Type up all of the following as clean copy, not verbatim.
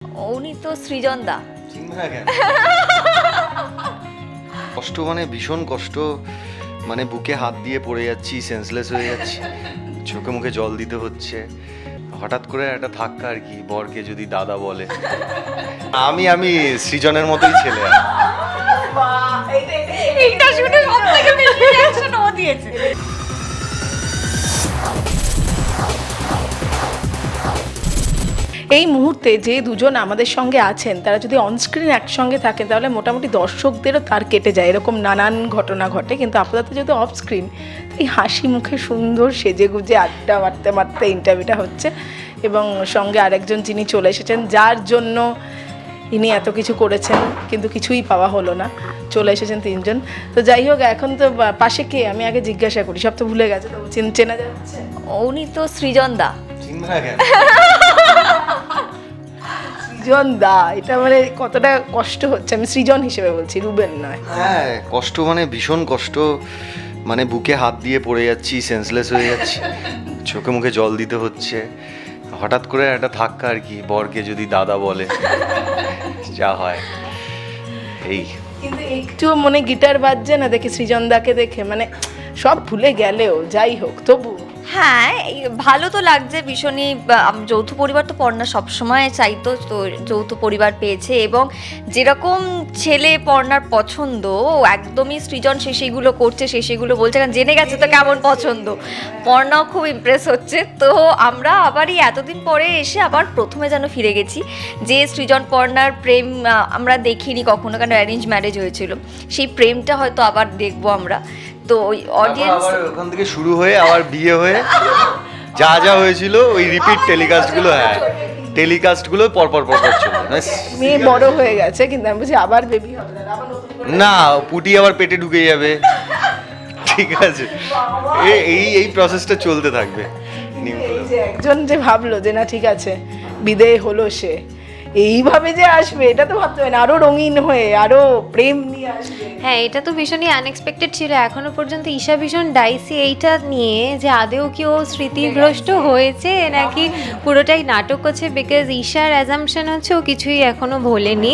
উনি তো সৃজন দা। চিনবে না কেন? কষ্ট মানে ভীষণ কষ্ট, মানে বুকে হাত দিয়ে পড়ে যাচ্ছি, সেন্সলেস হয়ে যাচ্ছি, চোখে মুখে জল দিতে হচ্ছে। হঠাৎ করে একটা ধাক্কা আর কি, বরকে যদি দাদা বলে। আমি সৃজনের মতোই ছেলে। এইটা শুনে সবথেকে বেশি রিঅ্যাকশন ও দিয়েছে। এই মুহূর্তে যে দুজন আমাদের সঙ্গে আছেন তারা যদি অনস্ক্রিন একসঙ্গে থাকেন তাহলে মোটামুটি দর্শকদেরও তার কেটে যায়, এরকম নানান ঘটনা ঘটে। কিন্তু আপাতত যদি অফ স্ক্রিন, এই হাসি মুখে সুন্দর সেজে গুজে আড্ডা মারতে মারতে ইন্টারভিউটা হচ্ছে। এবং সঙ্গে আরেকজন যিনি চলে এসেছেন, যার জন্য ইনি এত কিছু করেছেন কিন্তু কিছুই পাওয়া হলো না, চলে এসেছেন তিনজন। তো যাই হোক, এখন তো পাশে কে আমি আগে জিজ্ঞাসা করি, সব তো ভুলে গেছে, তো চেনা যাচ্ছে। উনি তো সৃজন দা। চিনবে না কেন? সৃজন দা, এটা মানে কতটা কষ্ট হচ্ছে, আমি সৃজন হিসেবে বলছি, রুবেন নয়। হ্যাঁ, কষ্ট মানে ভীষণ কষ্ট, মানে বুকে হাত দিয়ে পড়ে যাচ্ছি, সেন্সলেস হয়ে যাচ্ছি, চোখে মুখে জল দিতে হচ্ছে। হঠাৎ করে একটা ধাক্কা আর কি, বরকে যদি দাদা বলে, যা হয় এই। কিন্তু একটুও মনে গিটার বাজছে না দেখে, সৃজন দাকে দেখে, মানে সব ভুলে গেলেও যাই হোক তবু হ্যাঁ, ভালো তো লাগছে ভীষণই। যৌথ পরিবার তো পর্ণা সবসময় চাইতো, তো যৌথ পরিবার পেয়েছে। এবং যেরকম ছেলে পর্ণার পছন্দ, একদমই সৃজন সে সেগুলো করছে, সে সেগুলো বলছে, কারণ জেনে গেছে তো কেমন পছন্দ। পর্ণাও খুব ইমপ্রেস হচ্ছে। তো আমরা আবারই এতদিন পরে এসে আবার প্রথমে যেন ফিরে গেছি, যে সৃজন পর্ণার প্রেম আমরা দেখিনি কখনো, কারণ অ্যারেঞ্জ ম্যারেজ হয়েছিল। সেই প্রেমটা হয়তো আবার দেখবো আমরা। তো ওই অডিয়েন্স ওখান থেকে শুরু হয়ে আবার বিয়ে হয়ে যা যা হয়েছিল ওই রিপিট টেলিকাস্টগুলো, হ্যাঁ টেলিকাস্টগুলো পরপর চলবে। মেয়ে বড় হয়ে গেছে, কিন্তু আমি বলছি আবার বেবি হবে না, আবার নতুন করে না, পুটি আবার পেটে ঢুকে যাবে, ঠিক আছে, এই প্রসেসটা চলতে থাকবে। এই যে একজন যে ভাবলো যে না ঠিক আছে বিদেয় হলো, সে এইভাবে যে আসবে এটা তো ভাবতে হয় না, আরো রঙিন হয়ে আরো প্রেম নিয়ে আসবে। হ্যাঁ, এটা তো ভীষণই আনএক্সপেক্টেড ছিল। এখনো পর্যন্ত ঈশা ভীষণ ডাইসি এইটা নিয়ে, যে আদেও কি ও স্মৃতিভ্রষ্ট হয়েছে নাকি পুরোটাই নাটক হচ্ছে। বিকজ ঈশার অ্যাজাম্পশন হচ্ছে ও কিছুই এখনো ভোলেনি,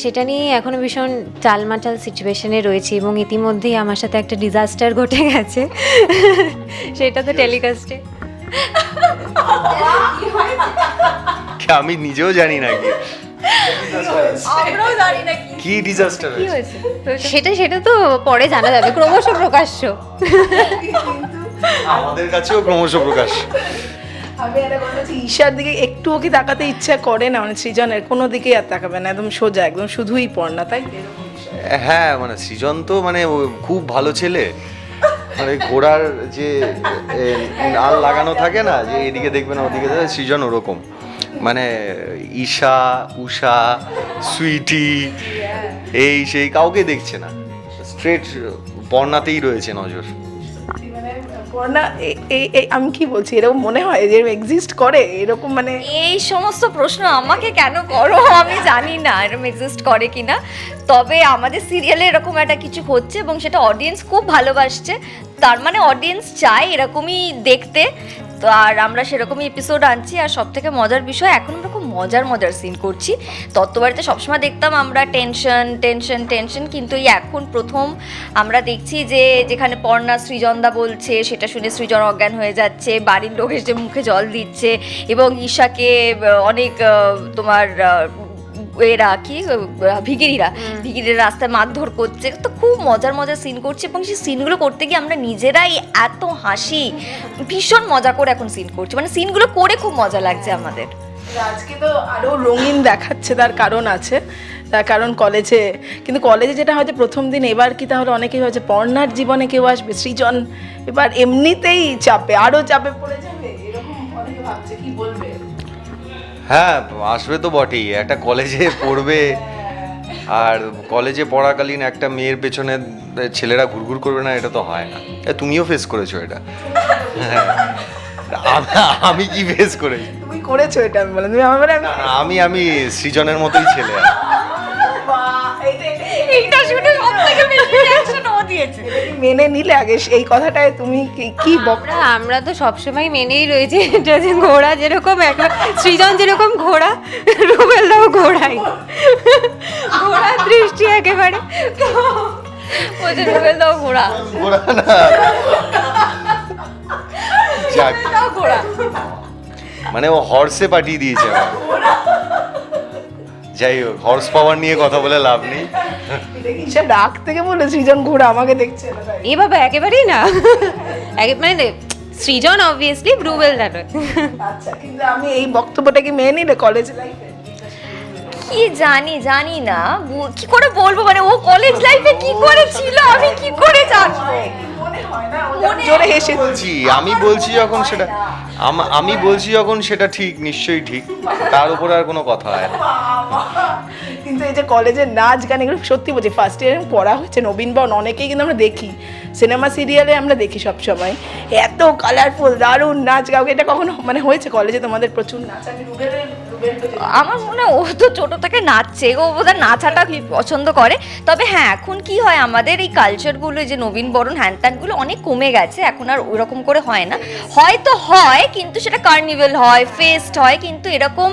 সেটা নিয়ে এখনো ভীষণ টালমাটাল সিচুয়েশনে রয়েছে। এবং ইতিমধ্যেই আমার সাথে একটা ডিজাস্টার ঘটে গেছে, সেটা তো টেলিকাস্টে। আমি নিজেও জানি না আমরাও জানি না কি ডিজাস্টার কি হয়েছে। হয়েছে সেটা তো পরে জানা যাবে, ক্রমশ প্রকাশ্য। আমাদের কাছেও ক্রমশ প্রকাশ। আমি একটা কথা বলছি, ঈশার দিকে একটুও কি তাকাতে ইচ্ছা করে না? মানে সৃজনের কোনো দিকেই আর তাকাবে না, একদম সোজা, একদম শুধুই পড়না, তাই এরকম বিষয়। হ্যাঁ, মানে সৃজন তো মানে ও খুব ভালো ছেলে, মানে ঘোড়ার যে নাল লাগানো থাকে না, যে এদিকে দেখবে না ওদিকে দেখবে, সৃজন ওরকম। মানে ঈশা, উষা, সুইটি, এই সেই কাউকে দেখছে না, স্ট্রেট বর্ণাতেই রয়েছে নজর। মানে পড়না, আমি কি বলছি, এরকম মনে হয় যে এক্সিস্ট করে এরকম, মানে এই সমস্ত প্রশ্ন আমাকে কেন করো, আমি জানি না এরকম এক্সিস্ট করে কিনা। তবে আমাদের সিরিয়ালে এরকম একটা কিছু হচ্ছে এবং সেটা অডিয়েন্স খুব ভালোবাসছে। তার মানে অডিয়েন্স চায় এরকমই দেখতে। তো আর আমরা সেরকমই এপিসোড আনছি। আর সব থেকে মজার বিষয়, এখন আমরা খুব মজার সিন করছি। তত্ত্ববাড়িতে সবসময় দেখতাম আমরা টেনশন, কিন্তু এই এখন প্রথম আমরা দেখছি যে যেখানে পর্ণা সৃজনদা বলছে, সেটা শুনে সৃজন অজ্ঞান হয়ে যাচ্ছে, বাড়ির লোক এসে মুখে জল দিচ্ছে, এবং ঈশাকে অনেক তোমার এরা কি ভিকিরিরা রাস্তায় মারধর করছে। তো খুব মজার সিন করছে, এবং সেই সিনগুলো করতে গিয়ে আমরা নিজেরাই এত হাসি, ভীষণ মজা করে এখন সিন করছি। মানে সিনগুলো করে খুব মজা লাগছে আমাদের। আজকে তো আরো রঙিন দেখাচ্ছে, তার কারণ আছে। তার কারণ কলেজে, কিন্তু কলেজে যেটা হয়তো প্রথম দিন, এবার কি তাহলে অনেকেই হয়েছে পর্ণার জীবনে কেউ আসবে, সৃজন এবার এমনিতেই চাপে, আরো চাপে পড়ে যাবে, এরকম অনেকে ভাবছে, কি বলবে? হ্যাঁ, আসবে তো বটেই, একটা কলেজে পড়বে, আর কলেজে পড়াকালীন একটা মেয়ের পেছনে ছেলেরা ঘুরঘুর করবে না, এটা তো হয় না। তুমিও ফেস করেছো এটা। হ্যাঁ, আমি কি ফেস করেছি? তুমি করেছো এটা, আমি বললাম, তুমি আমার মানে আমি সৃজনের মতোই ছেলে। এইটা শুনে সব থেকে বেশি রিঅ্যাকশন ও দিয়েছে। মেনে নিলে আগে এই কথাটায় তুমি কি আমরা তো সবসময় মেনেই রয়েছি এটা যে ঘোড়া যেরকম একটা সৃজন যেরকম ঘোড়া, রুবেলদাও ঘোড়াই, ঘোড়ার দৃষ্টি একেবারে। বলছে রুবেল দাও ঘোড়া, ঘোড়া না, যাক, দাও ঘোড়া। মানে ও হর্সে পাঠিয়ে দিয়েছে আমাকে। যাই হোক, হর্স পাওয়ার নিয়ে কথা বলে লাভ নেই। সে ডাক থেকে বলে সৃজন ঘোড়া আমাকে দেখছে না। এ বাবা একেবারেই না, মানে সৃজন অবভিয়াসলি, রুবেলদা নয়। আচ্ছা, কিন্তু আমি এই বক্তব্যটাকে মেনে নিলে কলেজ লাইফে কি জানি না কি করে বলবো, মানে ও কলেজ লাইফে কি করে ছিল আমি কি করে জানবো। জোরে হেসে আমি বলছি যখন সেটা আমি বলছি যখন সেটা ঠিক, নিশ্চয়ই ঠিক, তার উপর আর কোনো কথা হয় না। কিন্তু এই যে কলেজের নাচ গান এগুলো সত্যি বলছি, ফার্স্ট ইয়ারে পড়া হচ্ছে নবীন বরণ, অনেকেই কিন্তু আমরা দেখি সিনেমা সিরিয়ালে, আমরা দেখি সবসময় এত কালারফুল দারুণ নাচ গাও। এটা কখনো মানে হয়েছে কলেজে তোমাদের প্রচুর নাচ? আমি আমার মনে হয় ও তো ছোট থেকে নাচছে, ও বোধহয় নাচাটা খুব পছন্দ করে। তবে হ্যাঁ, এখন কি হয় আমাদের এই কালচারগুলো, যে নবীন বরণ হ্যান ত্যানগুলো অনেক কমে গেছে, এখন আর ওরকম করে হয় না। হয়তো হয়, কিন্তু সেটা কার্নিভেল হয়, ফেস্ট হয়, কিন্তু এরকম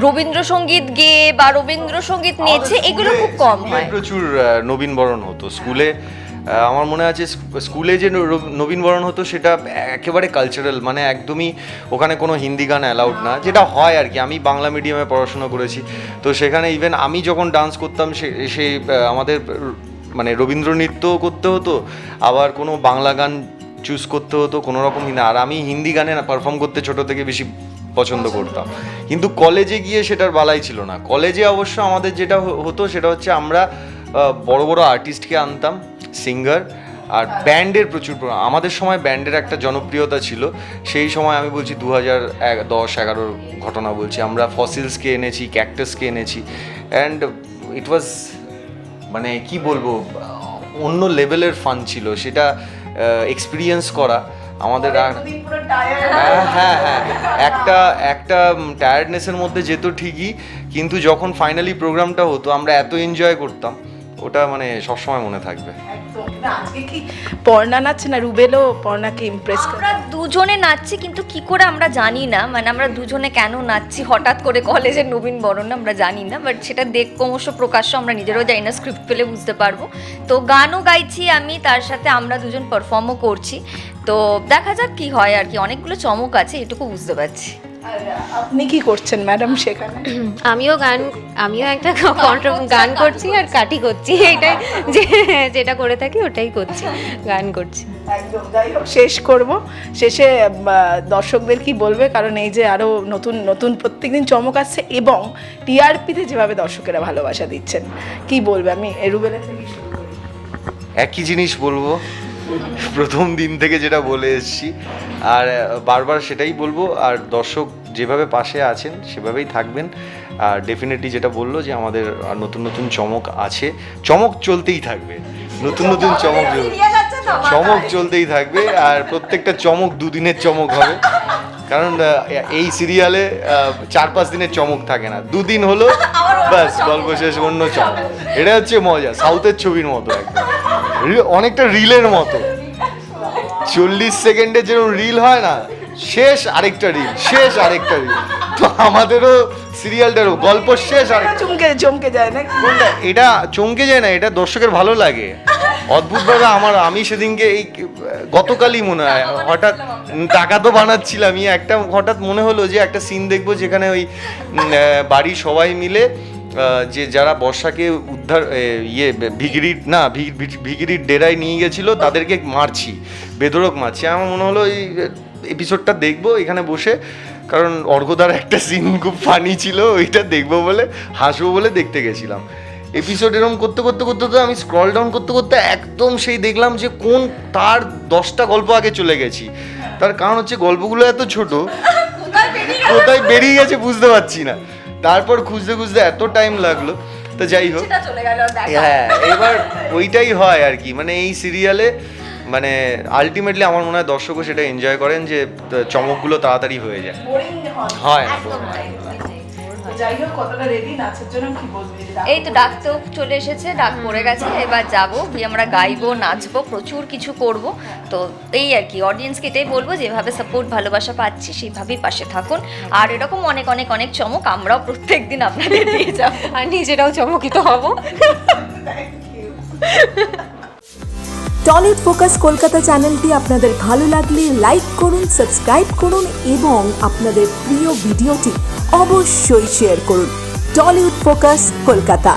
রবীন্দ্রসঙ্গীত গেয়ে বা রবীন্দ্রসঙ্গীত নেচে এগুলো খুব কম হয়। প্রচুর নবীন বরণ হতো স্কুলে। আমার মনে আছে স্কুলে যে নবীন বরণ হতো সেটা একেবারে কালচারাল, মানে একদমই ওখানে কোনো হিন্দি গান অ্যালাউড না, যেটা হয় আর কি। আমি বাংলা মিডিয়ামে পড়াশোনা করেছি, তো সেখানে ইভেন আমি যখন ডান্স করতাম সেই আমাদের মানে রবীন্দ্র নৃত্যও করতে হতো, আবার কোনো বাংলা গান চুজ করতে হতো, কোনো রকম আর আমি হিন্দি গানে পারফর্ম করতে ছোট থেকে বেশি পছন্দ করতাম। কিন্তু কলেজে গিয়ে সেটার বালাই ছিল না। কলেজে অবশ্য আমাদের যেটা হতো সেটা হচ্ছে আমরা বড় বড় আর্টিস্টকে আনতাম, সিঙ্গার, আর ব্যান্ডের প্রচুর আমাদের সময় ব্যান্ডের একটা জনপ্রিয়তা ছিল। সেই সময় আমি বলছি 2010-11 ঘটনা বলছি, আমরা ফসিলসকে এনেছি, ক্যাকটাসকে এনেছি, অ্যান্ড ইট ওয়াজ মানে কি বলবো, অন্য লেভেলের ফান ছিল সেটা এক্সপিরিয়েন্স করা আমাদের। হ্যাঁ, একটা টায়ার্ডনেসের মধ্যে যেত ঠিকই, কিন্তু যখন ফাইনালি প্রোগ্রামটা হতো আমরা এত এনজয় করতাম, ওটা মানে সবসময় মনে থাকবে। আজকে কি পর্ণা নাচছে না রুবেলও পর্ণাকে ইমপ্রেস করে? আমরা দুজনে নাচছি, কিন্তু কি করে আমরা জানি না, মানে আমরা দুজনে কেন নাচছি হঠাৎ করে কলেজের নবীন বরণ আমরা জানি না, বাট সেটা ক্রমশ প্রকাশ্য আমরা নিজেরাও জানি না, স্ক্রিপ্ট পেলে বুঝতে পারবো। তো গানও গাইছি আমি, তার সাথে আমরা দুজন পারফর্মও করছি, তো দেখা যাক কি হয় আর কি। অনেকগুলো চমক আছে, এটুকু বুঝতে পারছি। আপনি কি করছেন ম্যাডাম সেখানে? আমিও একটা গান করছি আর কাটি করছি, এইটাই যেটা করে থাকি ওটাই করছি, গান করছি। একদম। যাই হোক, শেষ করব, শেষে দর্শকদের কি বলবে, কারণ এই যে আরো নতুন নতুন প্রত্যেকদিন চমক আসছে এবং টিআরপিতে যেভাবে দর্শকেরা ভালোবাসা দিচ্ছেন, কি বলবে? আমি রুবেলের থেকে শুরু করি। একই জিনিস বলবো, প্রথম দিন থেকে যেটা বলে এসেছি, আর বারবার সেটাই বলবো। আর দর্শক যেভাবে পাশে আছেন সেভাবেই থাকবেন। আর ডেফিনেটলি যেটা বললো যে আমাদের নতুন নতুন চমক আছে, চমক চলতেই থাকবে, নতুন নতুন চমক চলতেই থাকবে। আর প্রত্যেকটা চমক দুদিনের চমক হবে, কারণ এই সিরিয়ালে 4-5 দিনের চমক থাকে না, 2 দিন হলো ব্যাস, গল্প শেষ, অন্য চমক। এটা হচ্ছে মজা, সাউথের ছবির মতো, একদম অনেকটা রিলের মতো। 40 সেকেন্ডের যেরকম রিল হয় না, শেষ আরেকটা রিল, শেষ আরেকটা রিল, তো আমাদেরও সিরিয়ালটারও গল্প শেষ আর চমকে যায় না। কোনটা? এটা চমকে যায় না, এটা দর্শকের ভালো লাগে অদ্ভুতভাবে। আমি সেদিনকে এই গতকালই মনে হয় হঠাৎ টাকা তো বানাচ্ছিলাম, একটা হঠাৎ মনে হলো যে একটা সিন দেখবো যেখানে ওই বাড়ির সবাই মিলে যে যারা বর্ষাকে উদ্ধার ভিগিরির ডেরায় নিয়ে গেছিল তাদেরকে মারছি, বেধড়ক মারছি। আমার মনে হলো এই এপিসোডটা দেখবো এখানে বসে, কারণ অর্ঘদার একটা সিন খুব ফানি ছিল, ওইটা দেখবো বলে, হাসবো বলে দেখতে গেছিলাম। এপিসোড এরকম করতে তো আমি স্ক্রল ডাউন করতে একদম সেই দেখলাম যে কোন তার 10টা গল্প আগে চলে গেছি। তার কারণ হচ্ছে গল্পগুলো এত ছোট, কোথায় বেরিয়ে গেছে বুঝতে পারছি না। তারপর খুঁজতে এত টাইম লাগলো, তো যাই হোক, হ্যাঁ এবার ওইটাই হয় আর কি। মানে এই সিরিয়ালে মানে আলটিমেটলি আমার মনে হয় দর্শকও সেটা এনজয় করেন যে চমকগুলো তাড়াতাড়ি হয়ে যায়, হয় না। যাই হোক, কতটা রেডি নাচের জন্য কি বলবি? এই তো ডাক তো চলে এসেছে, ডাক পড়ে গেছে, এবার যাবো গিয়ে আমরা গাইবো, নাচবো, প্রচুর কিছু করব। তো এই আর কি, অডিয়েন্সকে এটাই বলবো যেভাবে সাপোর্ট ভালোবাসা পাচ্ছি সেইভাবেই পাশে থাকুন, আর এরকম অনেক অনেক অনেক চমক আমরাও প্রত্যেকদিন আপনাদের দিয়ে যাবো। আর নিজেরাও চমকিত হব। টলিউড ফোকাস কলকাতা চ্যানেলটি আপনাদের ভালো লাগলে লাইক করুন, সাবস্ক্রাইব করুন এবং আপনাদের প্রিয় ভিডিওটি অবশ্যই শেয়ার করুন। Tollywood focus Kolkata.